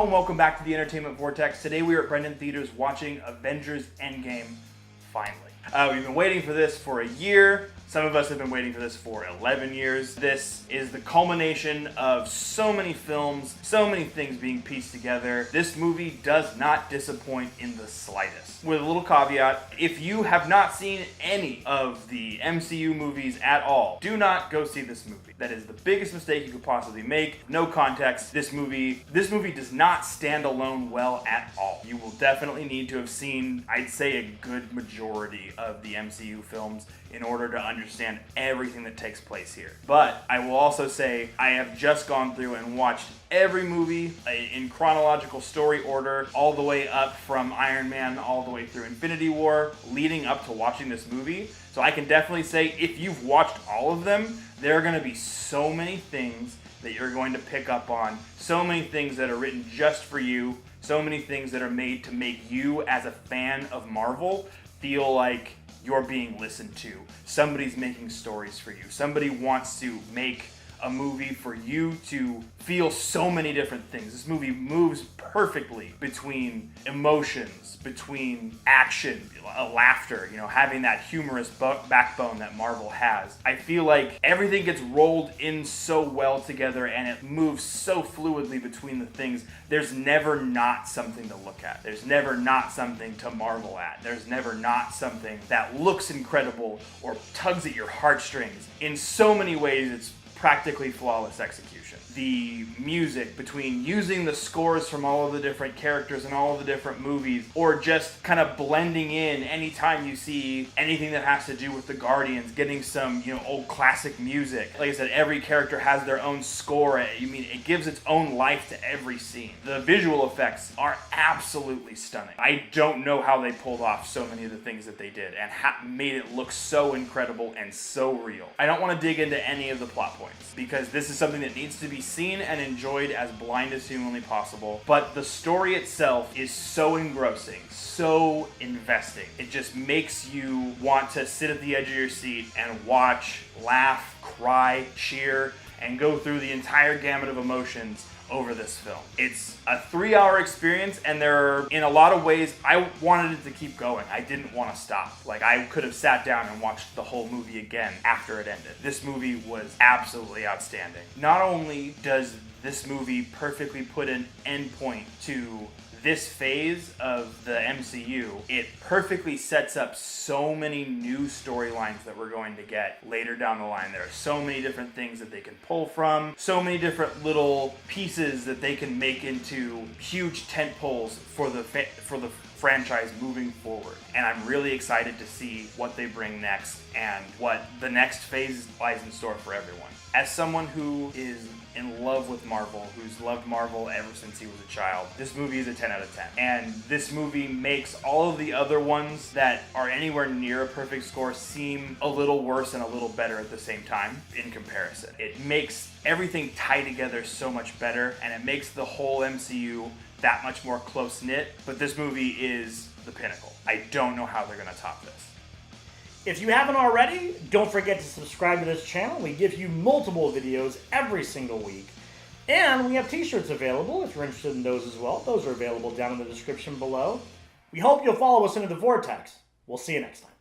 and welcome back to the Entertainment Vortex. Today we are at Brendan Theaters watching Avengers Endgame, finally. We've been waiting for this for a year. Some of us have been waiting for this for 11 years. This is the culmination of so many films, so many things being pieced together. This movie does not disappoint in the slightest. With a little caveat, if you have not seen any of the MCU movies at all, do not go see this movie. That is the biggest mistake you could possibly make. No context. This movie does not stand alone well at all. You will definitely need to have seen, I'd say, a good majority of the MCU films in order to understand everything that takes place here. But I will also say I have just gone through and watched every movie in chronological story order, all the way up from Iron Man all the way through Infinity War, leading up to watching this movie. So I can definitely say if you've watched all of them, there are going to be so many things that you're going to pick up on, so many things that are written just for you, so many things that are made to make you as a fan of Marvel feel like you're being listened to. Somebody's making stories for you. Somebody wants to make a movie for you to feel so many different things. This movie moves perfectly between emotions, between action, laughter, having that humorous backbone that Marvel has. I feel like everything gets rolled in so well together and it moves so fluidly between the things. There's never not something to look at. There's never not something to marvel at. There's never not something that looks incredible or tugs at your heartstrings. In so many ways, it's practically flawless execution. The music, between using the scores from all of the different characters and all of the different movies, or just kind of blending in anytime you see anything that has to do with the Guardians, getting some, old classic music. Like I said, every character has their own score. It gives its own life to every scene. The visual effects are absolutely stunning. I don't know how they pulled off so many of the things that they did and made it look so incredible and so real. I don't want to dig into any of the plot points, because this is something that needs to be seen and enjoyed as blind as humanly possible. But the story itself is so engrossing, so investing. It just makes you want to sit at the edge of your seat and watch, laugh, cry, cheer, and go through the entire gamut of emotions over this film. It's a 3-hour experience, and in a lot of ways, I wanted it to keep going. I didn't want to stop. Like, I could have sat down and watched the whole movie again after it ended. This movie was absolutely outstanding. Not only does this movie perfectly put an endpoint to this phase of the MCU, it perfectly sets up so many new storylines that we're going to get later down the line. There are so many different things that they can pull from, so many different little pieces that they can make into huge tent poles for the franchise moving forward. And I'm really excited to see what they bring next and what the next phase lies in store for everyone. As someone who is in love with Marvel, who's loved Marvel ever since he was a child, this movie is a 10 out of 10. And this movie makes all of the other ones that are anywhere near a perfect score seem a little worse and a little better at the same time in comparison. It makes everything tie together so much better, and it makes the whole MCU that much more close-knit. But this movie is the pinnacle. I don't know how they're going to top this. If you haven't already, don't forget to subscribe to this channel. We give you multiple videos every single week. And we have t-shirts available if you're interested in those as well. Those are available down in the description below. We hope you'll follow us into the Vortex. We'll see you next time.